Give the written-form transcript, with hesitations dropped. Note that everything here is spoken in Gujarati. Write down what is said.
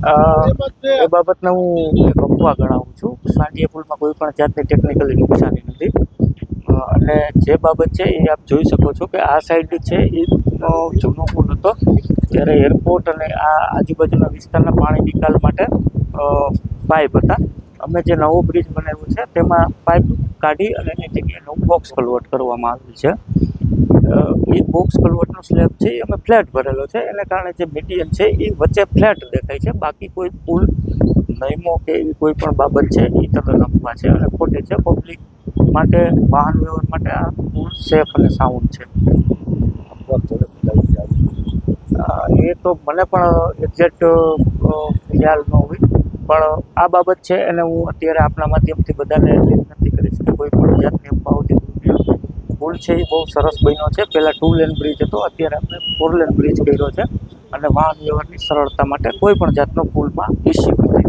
અ, એ બાબતને હું એક અફવા ગણાવું છું. સાંજે પુલમાં કોઈ પણ જાતની ટેકનિકલી નુકસાની નથી. અને જે બાબત છે એ આપ જોઈ શકો છો કે આ સાઈડ છે એ જૂનો પુલ હતો, ત્યારે એરપોર્ટ અને આ આજુબાજુના વિસ્તારના પાણી નિકાલ માટે પાઇપ હતા. અમે જે નવો બ્રિજ બનાવ્યો છે તેમાં પાઇપ કાઢી અને એની જગ્યાએ નવું બોક્સ કન્વર્ટ કરવામાં આવ્યું છે. એ બોક્સ કન્વર્ટનો સ્લેબ છે એ અમે ફ્લેટ ભરેલો છે, એને કારણે જે મીડિયમ છે એ વચ્ચે ફ્લેટ દેખાય છે. બાકી કોઈ પુલ નિયમો કે એવી કોઈ પણ બાબત છે એ તદ્દન અફવા છે અને ખોટી છે. પબ્લિક માટે, વાહન વ્યવહાર માટે આ પુલ સેફ અને સાઉન્ડ છે. એ તો મને પણ એક્ઝેક્ટ ખ્યાલ ન હોય, પણ આ બાબત છે એને હું અત્યારે આપના માધ્યમથી બધાને એટલી વિનંતી કરીશ કે કોઈ પણ જાતની અફવાઓથી દૂર રહો. પુલ છે એ બહુ સરસ બન્યો છે. પહેલાં 2 લેન બ્રિજ હતો, અત્યારે આપણે 4 લેન બ્રિજ કર્યો છે અને વાહન વ્યવહારની સરળતા માટે કોઈ પણ જાતનો પુલમાં ઇસ્યુ નથી.